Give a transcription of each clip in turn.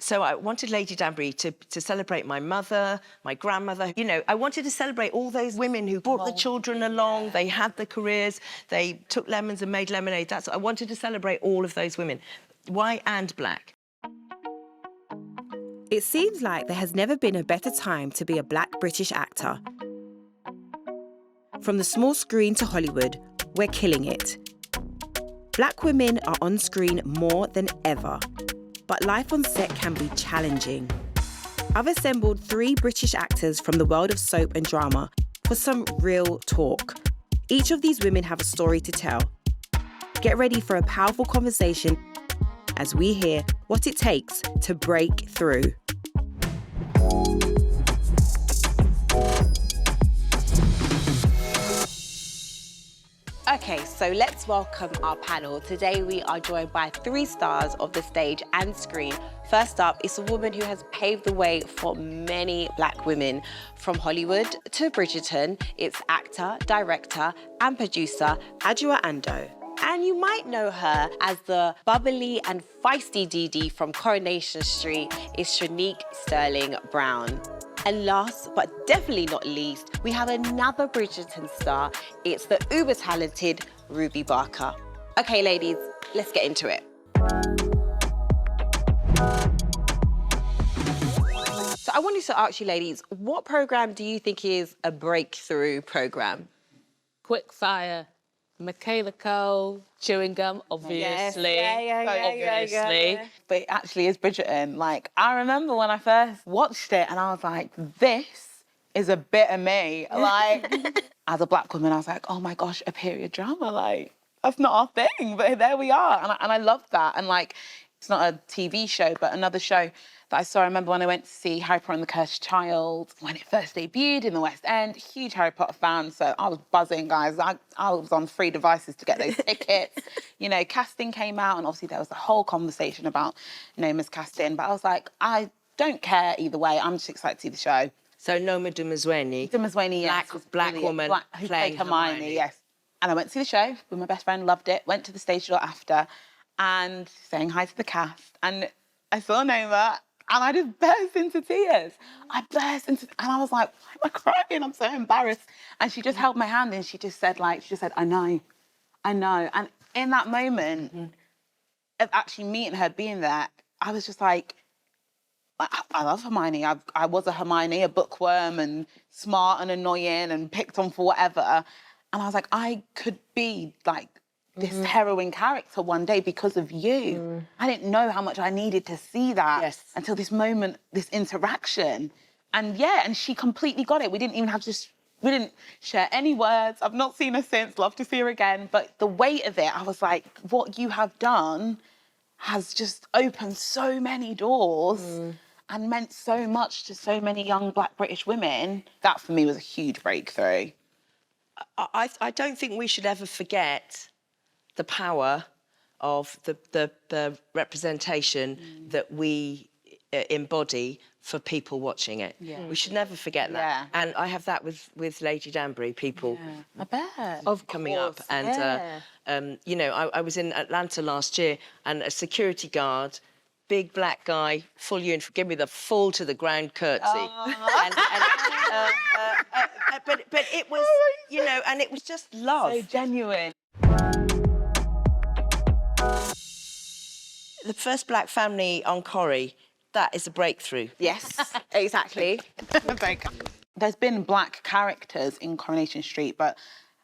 So I wanted Lady Danbury to celebrate my mother, my grandmother. You know, I wanted to celebrate all those women who brought the children along, they had the careers, they took lemons and made lemonade. I wanted to celebrate all of those women, white and black. It seems like there has never been a better time to be a black British actor. From the small screen to Hollywood, we're killing it. Black women are on screen more than ever, but life on set can be challenging. I've assembled 3 British actors from the world of soap and drama for some real talk. Each of these women have a story to tell. Get ready for a powerful conversation as we hear what it takes to break through. Okay, so let's welcome our panel. Today we are joined by 3 stars of the stage and screen. First up is a woman who has paved the way for many black women. From Hollywood to Bridgerton, it's actor, director and producer Adjoa Andoh. And you might know her as the bubbly and feisty DD from Coronation Street is Channique Sterling Brown. And last, but definitely not least, we have another Bridgerton star. It's the uber-talented Ruby Barker. Okay, ladies, let's get into it. So I wanted to ask you, ladies, what programme do you think is a breakthrough programme? Quickfire. Michaela Cole, chewing gum, obviously. Obviously. But it actually is Bridgerton. Like, I remember when I first watched it and I was like, this is a bit of me. Like, as a black woman, I was like, oh my gosh, a period drama. Like, that's not our thing, but there we are. And I love that. And like, it's not a TV show, but another show that I saw. I remember when I went to see Harry Potter and the Cursed Child, when it first debuted in the West End, huge Harry Potter fan, so I was buzzing, guys. I was on 3 devices to get those tickets. You know, casting came out, and obviously there was a whole conversation about, Noma's casting, but I was like, I don't care either way, I'm just excited to see the show. So Noma Dumezweni. Dumezweni, yes. Black woman who playing played Hermione, yes. And I went to see the show with my best friend, loved it, went to the stage door after, and saying hi to the cast, and I saw Noma, and I just burst into tears. And I was like, why am I crying? I'm so embarrassed. And she just held my hand and she just said, I know. And in that moment of actually meeting her, being there, I was just like, I love Hermione. I was a Hermione, a bookworm and smart and annoying and picked on for whatever. And I was like, I could be like this heroine character one day because of you. I didn't know how much I needed to see that until this moment, this interaction. And yeah, and she completely got it. We didn't even have to, we didn't share any words. I've not seen her since, love to see her again. But the weight of it, I was like, what you have done has just opened so many doors and meant so much to so many young black British women. That for me was a huge breakthrough. I don't think we should ever forget the power of the representation that we embody for people watching it. Yeah. We should never forget that. Yeah. And I have that with Lady Danbury, people I bet. of coming up. And, you know, I was in Atlanta last year and a security guard, big black guy, full uniform, give me the fall to the ground curtsy. But it was, you know, and it was just love. So genuine. The first black family on Corrie, that is a breakthrough. Yes, exactly. There's been black characters in Coronation Street, but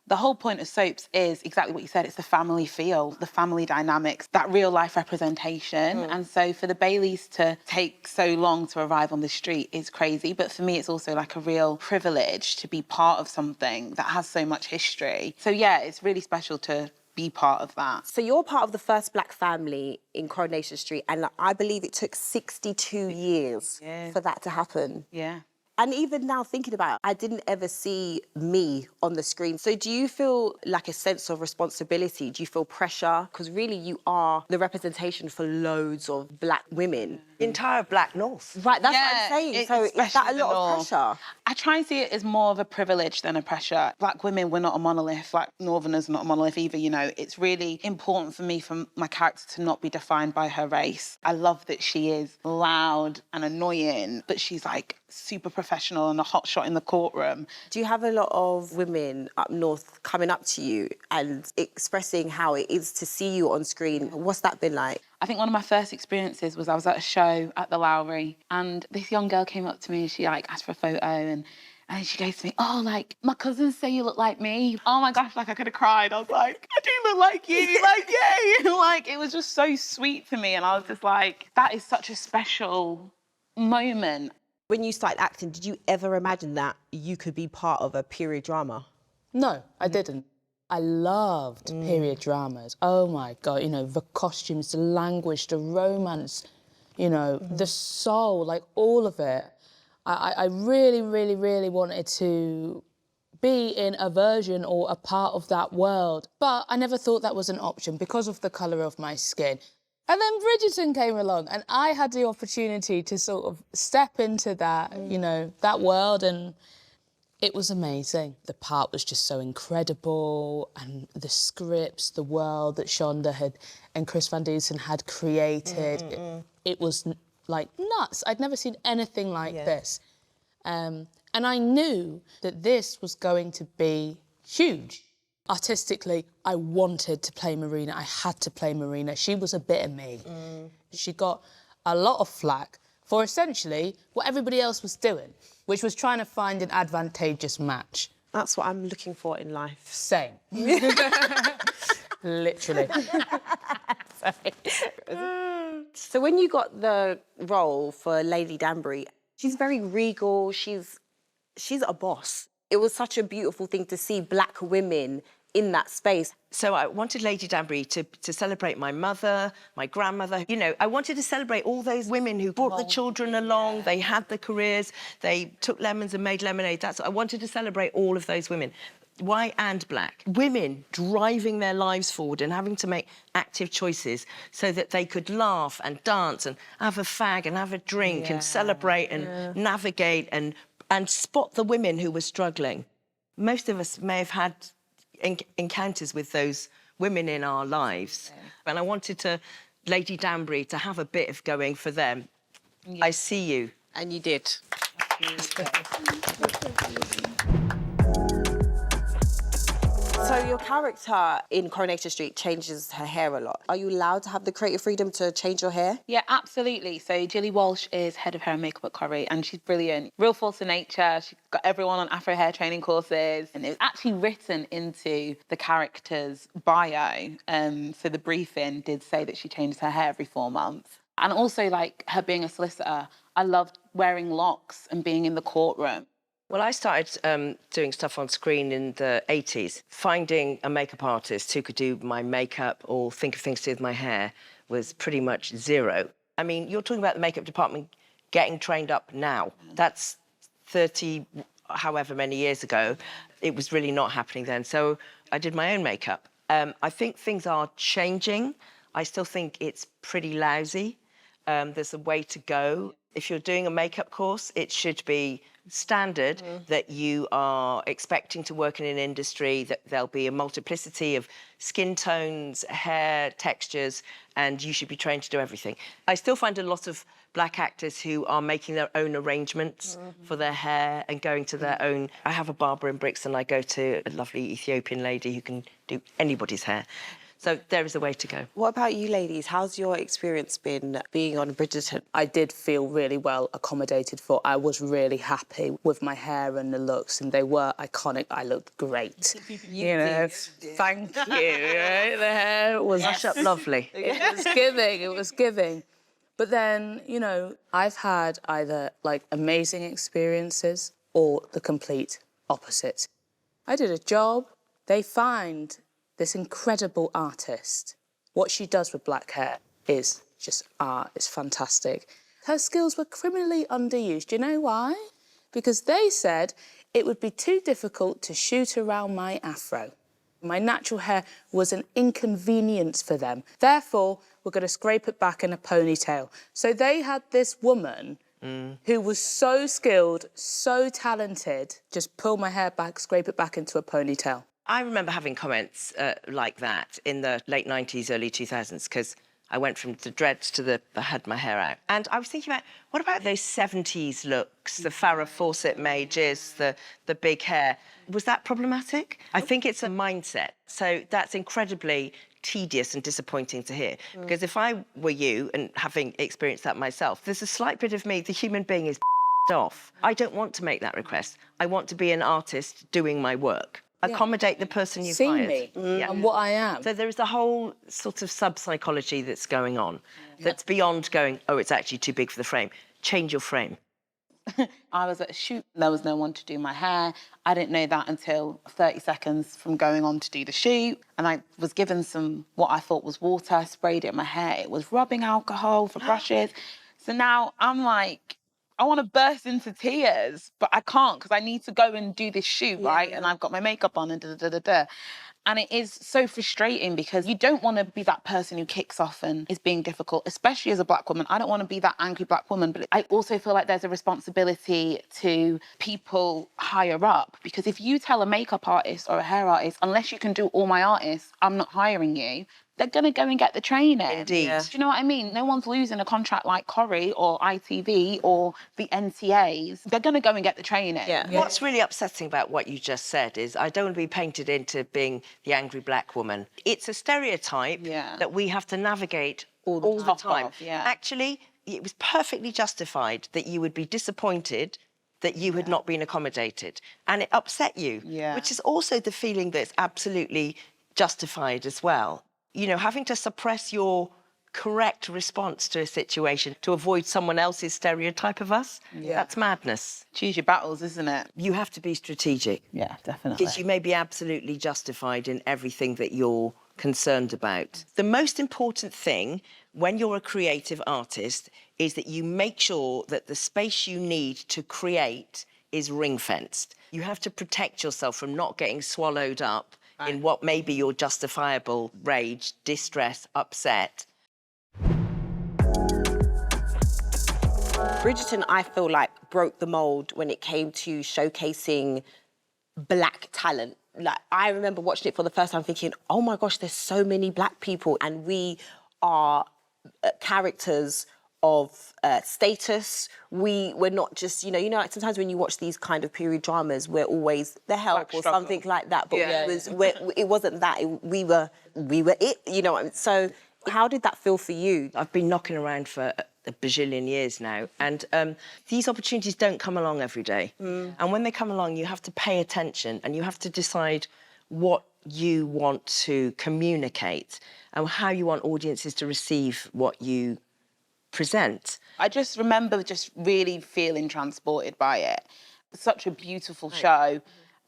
the whole point of soaps is exactly what you said. It's the family feel, the family dynamics, that real life representation. And so for the Baileys to take so long to arrive on the street is crazy. But for me, it's also like a real privilege to be part of something that has so much history. So yeah, it's really special to be part of that. So you're part of the first black family in Coronation Street, and I believe it took 62 years for that to happen. Yeah. And even now thinking about it, I didn't ever see me on the screen. So do you feel like a sense of responsibility? Do you feel pressure? Because really you are the representation for loads of black women. The entire Black North. Right, that's what I'm saying. So is that a lot of pressure? I try and see it as more of a privilege than a pressure. Black women, we're not a monolith. Black Northerners are not a monolith either, you know. It's really important for me, for my character to not be defined by her race. I love that she is loud and annoying, but she's like super professional and a hot shot in the courtroom. Do you have a lot of women up north coming up to you and expressing how it is to see you on screen? What's that been like? I think one of my first experiences was I was at a show at the Lowry and this young girl came up to me and she like asked for a photo and she goes to me, oh, like, my cousins say you look like me. Oh my gosh, like I could have cried. I was like, I do look like you, like, yay. Like, it was just so sweet to me. And I was just like, that is such a special moment. When you started acting, did you ever imagine that you could be part of a period drama? No, I didn't. I loved period dramas. Oh my God, you know, the costumes, the language, the romance, you know, the soul, like all of it. I really, really, really wanted to be in a version or a part of that world, but I never thought that was an option because of the colour of my skin. And then Bridgerton came along and I had the opportunity to sort of step into that, you know, that world, and it was amazing. The part was just so incredible, and the scripts, the world that Shonda had and Chris Van Dusen had created, it was like nuts. I'd never seen anything like this. And I knew that this was going to be huge. Artistically, I wanted to play Marina. I had to play Marina. She was a bit of me. She got a lot of flack for essentially what everybody else was doing, which was trying to find an advantageous match. That's what I'm looking for in life. Same. Literally. So when you got the role for Lady Danbury, she's very regal, she's a boss. It was such a beautiful thing to see black women in that space. So I wanted Lady Danbury to celebrate my mother, my grandmother. You know, I wanted to celebrate all those women who brought the children along, they had the careers, they took lemons and made lemonade. I wanted to celebrate all of those women, white and black. Women driving their lives forward and having to make active choices so that they could laugh and dance and have a fag and have a drink and celebrate and navigate and spot the women who were struggling. Most of us may have had encounters with those women in our lives. And I wanted Lady Danbury to have a bit of going for them. I see you. And you did. So your character in Coronation Street changes her hair a lot. Are you allowed to have the creative freedom to change your hair? Yeah, absolutely. So Gilly Walsh is head of hair and makeup at Corrie, and she's brilliant. Real force of nature. She's got everyone on Afro hair training courses, and it's actually written into the character's bio. So the briefing did say that she changes her hair every 4 months. And also, like, her being a solicitor, I loved wearing locks and being in the courtroom. Well, I started doing stuff on screen in the 80s. Finding a makeup artist who could do my makeup or think of things to do with my hair was pretty much zero. I mean, you're talking about the makeup department getting trained up now. That's 30, however many years ago. It was really not happening then. So I did my own makeup. I think things are changing. I still think it's pretty lousy. There's a way to go. If you're doing a makeup course, it should be standard that you are expecting to work in an industry, that there'll be a multiplicity of skin tones, hair textures, and you should be trained to do everything. I still find a lot of black actors who are making their own arrangements for their hair and going to their own... I have a barber in Brixton. I go to a lovely Ethiopian lady who can do anybody's hair. So there is a way to go. What about you ladies? How's your experience been being on Bridgerton? I did feel really well accommodated for. I was really happy with my hair and the looks, and they were iconic. I looked great. You know, thank you. Right? The hair was Lovely. It was giving. But then, you know, I've had either, like, amazing experiences or the complete opposite. I did a job. They find this incredible artist. What she does with black hair is just art. It's fantastic. Her skills were criminally underused. Do you know why? Because they said it would be too difficult to shoot around my afro. My natural hair was an inconvenience for them. Therefore, we're going to scrape it back in a ponytail. So they had this woman who was so skilled, so talented, just pull my hair back, scrape it back into a ponytail. I remember having comments like that in the late 90s, early 2000s, because I went from the dreads to I had my hair out. And I was thinking about, what about those 70s looks, the Farrah Fawcett mages, the big hair? Was that problematic? I think it's a mindset. So that's incredibly tedious and disappointing to hear. Because if I were you, and having experienced that myself, there's a slight bit of me, the human being is off. I don't want to make that request. I want to be an artist doing my work. Accommodate the person you've See hired. me and what I am. So there is a whole sort of sub-psychology that's going on that's beyond going, oh, it's actually too big for the frame. Change your frame. I was at a shoot, there was no one to do my hair. I didn't know that until 30 seconds from going on to do the shoot. And I was given some, what I thought was water, I sprayed it in my hair. It was rubbing alcohol for brushes. So now I'm like, I want to burst into tears, but I can't because I need to go and do this shoot, right? And I've got my makeup on and da-da-da-da-da. And it is so frustrating because you don't want to be that person who kicks off and is being difficult, especially as a black woman. I don't want to be that angry black woman, but I also feel like there's a responsibility to people higher up, because if you tell a makeup artist or a hair artist, unless you can do all my artists, I'm not hiring you, they're going to go and get the training. Indeed. Do you know what I mean? No one's losing a contract like Corrie or ITV or the NTAs. They're going to go and get the training. What's really upsetting about what you just said is I don't want to be painted into being the angry black woman. It's a stereotype that we have to navigate all the time. Actually, it was perfectly justified that you would be disappointed that you had not been accommodated. And it upset you, which is also the feeling that's absolutely justified as well. You know, having to suppress your correct response to a situation to avoid someone else's stereotype of us, that's madness. Choose your battles, isn't it? You have to be strategic. Yeah, definitely. Because you may be absolutely justified in everything that you're concerned about. The most important thing when you're a creative artist is that you make sure that the space you need to create is ring-fenced. You have to protect yourself from not getting swallowed up in what may be your justifiable rage, distress, upset. Bridgerton, I feel like, broke the mould when it came to showcasing black talent. Like, I remember watching it for the first time thinking, oh my gosh, there's so many black people and we are characters of status. We're not just, you know, like sometimes when you watch these kind of period dramas, we're always the help or something like that. But it wasn't that. We were it, you know. So how did that feel for you? I've been knocking around for a bajillion years now, and these opportunities don't come along every day. And when they come along, you have to pay attention and you have to decide what you want to communicate and how you want audiences to receive what you present. I just remember just really feeling transported by it. Such a beautiful show.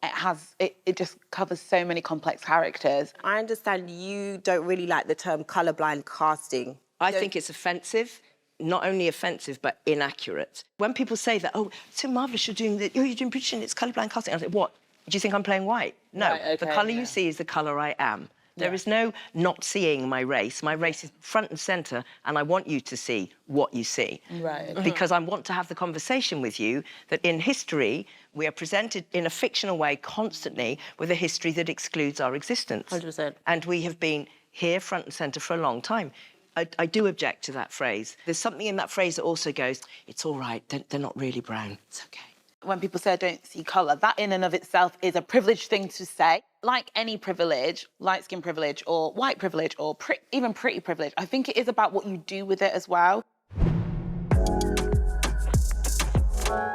It just covers so many complex characters. I understand you don't really like the term colourblind casting. I think it's offensive. Not only offensive, but inaccurate. When people say that, oh, it's so marvellous you're doing Bridgerton, it's colourblind casting. I think, what? Do you think I'm playing white? No, the colour you see is the colour I am. There is no not seeing my race. My race is front and centre, and I want you to see what you see. Right. Because I want to have the conversation with you that in history, we are presented in a fictional way constantly with a history that excludes our existence. 100%. And we have been here front and centre for a long time. I do object to that phrase. There's something in that phrase that also goes, it's all right, they're not really brown, it's okay. When people say I don't see colour, that in and of itself is a privileged thing to say. Like any privilege, light skin privilege or white privilege or even pretty privilege, I think it is about what you do with it as well.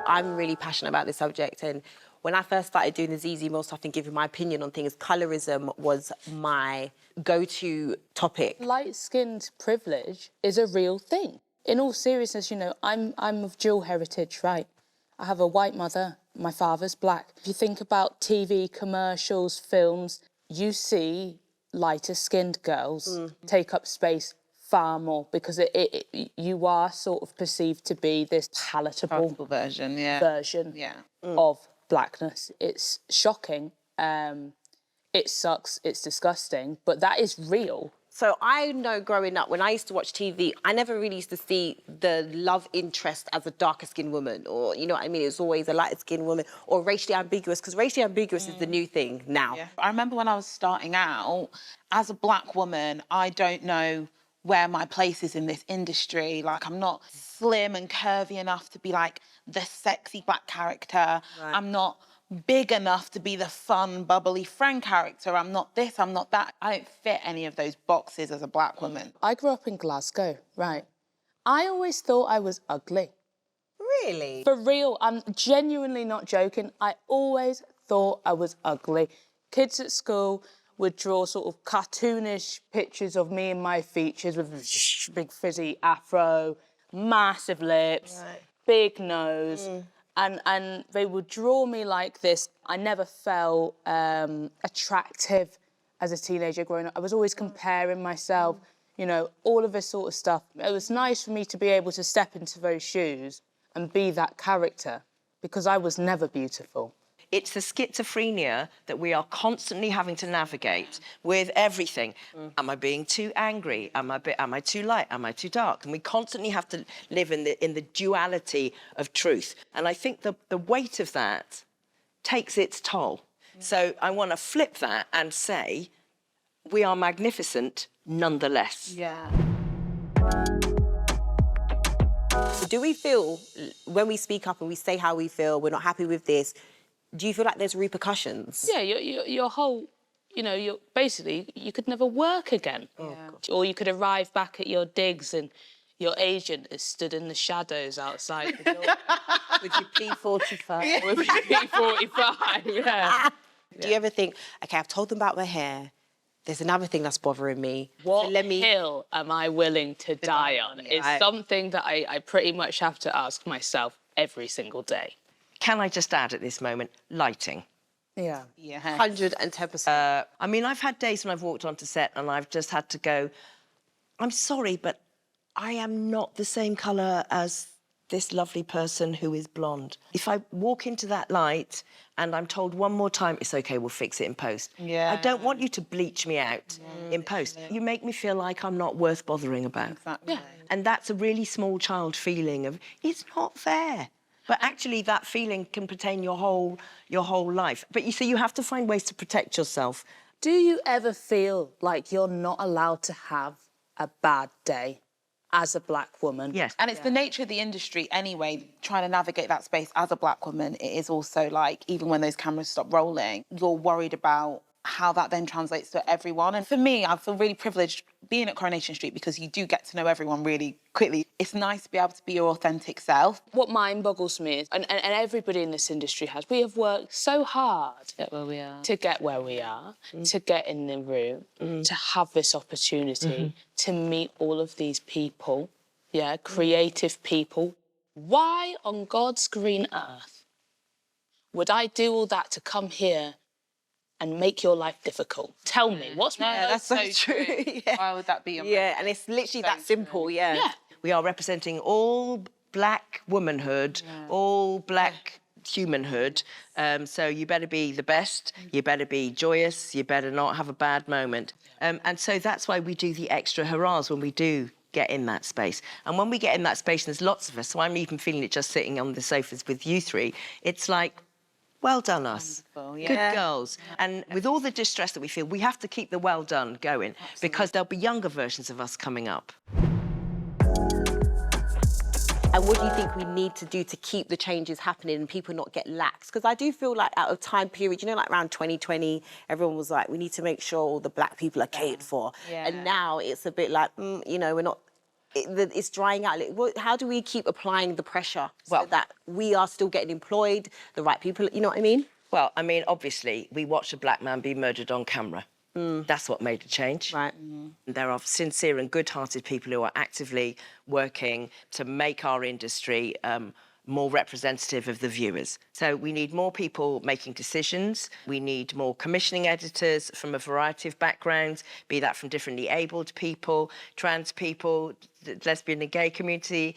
I'm really passionate about this subject, and when I first started doing the Zeze Millz stuff and giving my opinion on things, colorism was my go-to topic. Light-skinned privilege is a real thing. In all seriousness, you know, I'm of dual heritage, right? I have a white mother, my father's black. If you think about TV, commercials, films, you see lighter-skinned girls take up space far more because you are sort of perceived to be this palatable version of blackness. It's shocking. It sucks. It's disgusting. But that is real. So I know growing up, when I used to watch TV, I never really used to see the love interest as a darker-skinned woman, or, you know what I mean? It was always a lighter-skinned woman, or racially ambiguous, because racially ambiguous is the new thing now. Yeah. I remember when I was starting out, as a black woman, I don't know where my place is in this industry. Like, I'm not slim and curvy enough to be like the sexy black character. Right. I'm not big enough to be the fun, bubbly friend character. I'm not this, I'm not that. I don't fit any of those boxes as a black woman. I grew up in Glasgow, right? I always thought I was ugly. Really? For real, I'm genuinely not joking. I always thought I was ugly. Kids at school would draw sort of cartoonish pictures of me and my features with big frizzy afro, massive lips, big nose. And they would draw me like this. I never felt attractive as a teenager growing up. I was always comparing myself, you know, all of this sort of stuff. It was nice for me to be able to step into those shoes and be that character, because I was never beautiful. It's the schizophrenia that we are constantly having to navigate with everything. Am I being too angry? Am I too light? Am I too dark? And we constantly have to live in the duality of truth. And I think the weight of that takes its toll. So I want to flip that and say, we are magnificent nonetheless. Yeah. So do we feel, when we speak up and we say how we feel, we're not happy with this, do you feel like there's repercussions? Yeah, your whole, you know, basically, you could never work again. Or you could arrive back at your digs and your agent is stood in the shadows outside the door. With your P45. With your P45, yeah. Do you ever think, OK, I've told them about my hair, there's another thing that's bothering me. What so hill am I willing to die on? It's something that I pretty much have to ask myself every single day. Can I just add at this moment, lighting. Yeah. 110%. I mean, I've had days when I've walked onto set and I've just had to go, I'm sorry, but I am not the same colour as this lovely person who is blonde. If I walk into that light and I'm told one more time, it's OK, we'll fix it in post. Yeah. I don't want you to bleach me out in post. You make me feel like I'm not worth bothering about. Exactly. Yeah. And that's a really small child feeling of, it's not fair. But actually, that feeling can pertain your whole life. But you see, you have to find ways to protect yourself. Do you ever feel like you're not allowed to have a bad day as a black woman? Yes. And it's the nature of the industry anyway, trying to navigate that space as a black woman. It is also like, even when those cameras stop rolling, you're worried about how that then translates to everyone. And for me, I feel really privileged being at Coronation Street because you do get to know everyone really quickly. It's nice to be able to be your authentic self. What mind boggles me is, and everybody in this industry has, we have worked so hard to get where we are, to get in the room, to have this opportunity, to meet all of these people, creative people. Why on God's green earth would I do all that to come here and make your life difficult? Tell me, what's my... That's so true. Why would that be your And it's literally that simple, yeah. We are representing all black womanhood, all black humanhood. So you better be the best, you better be joyous, you better not have a bad moment. And so that's why we do the extra hurrahs when we do get in that space. And when we get in that space, and there's lots of us, so I'm even feeling it just sitting on the sofas with you three, it's like, well done, us. Good girls. And with all the distress that we feel, we have to keep the well done going because there'll be younger versions of us coming up. And what do you think we need to do to keep the changes happening and people not get lax? Because I do feel like out of time period, you know, like around 2020, everyone was like, we need to make sure all the black people are catered for. And now it's a bit like, you know, we're not... It's drying out. How do we keep applying the pressure so that we are still getting employed, the right people, you know what I mean? Well, I mean, obviously, we watched a black man be murdered on camera. That's what made a change. Right. There are sincere and good-hearted people who are actively working to make our industry more representative of the viewers. So we need more people making decisions. We need more commissioning editors from a variety of backgrounds, be that from differently abled people, trans people, the lesbian and gay community,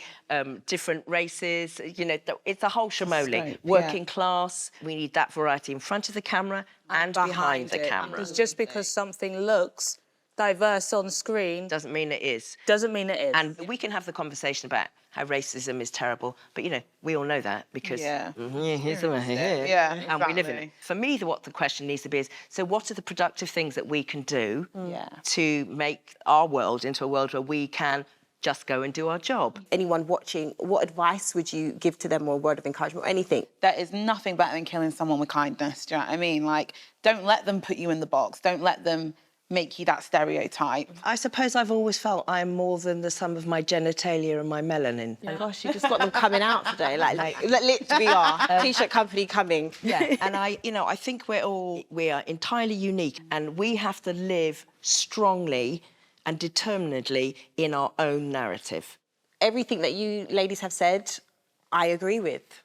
different races. You know, it's a whole shamoling. Working class. We need that variety in front of the camera and behind the camera. Because just because something looks diverse on screen doesn't mean it is. doesn't mean it is. And we can have the conversation about how racism is terrible, but, you know, we all know that because Yeah. here's the way, Yeah, and we live in it. exactly. For me, what the question needs to be is, so what are the productive things that we can do Yeah. to make our world into a world where we can just go and do our job? Anyone watching, what advice would you give to them, or a word of encouragement, or anything? There is nothing better than killing someone with kindness, do you know what I mean? Like, don't let them put you in the box. Don't let them make you that stereotype. I suppose I've always felt I'm more than the sum of my genitalia and my melanin. Oh gosh, you just got them coming out today. Like literally are. T-shirt company coming. Yeah, and I think we are entirely unique, and we have to live strongly and determinedly in our own narrative. Everything that you ladies have said, I agree with.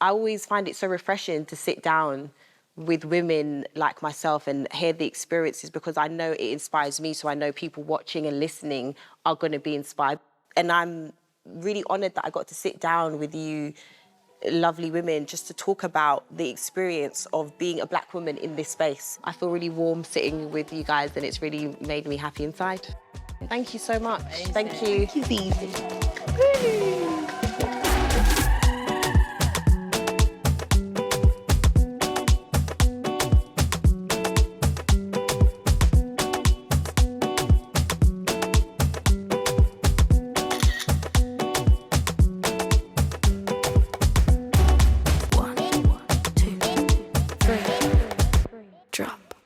I always find it so refreshing to sit down with women like myself and hear the experiences, because I know it inspires me, so I know people watching and listening are going to be inspired. And I'm really honoured that I got to sit down with you lovely women just to talk about the experience of being a black woman in this space. I feel really warm sitting with you guys, and it's really made me happy inside. Thank you so much. Thank you. Thank you, Zeze.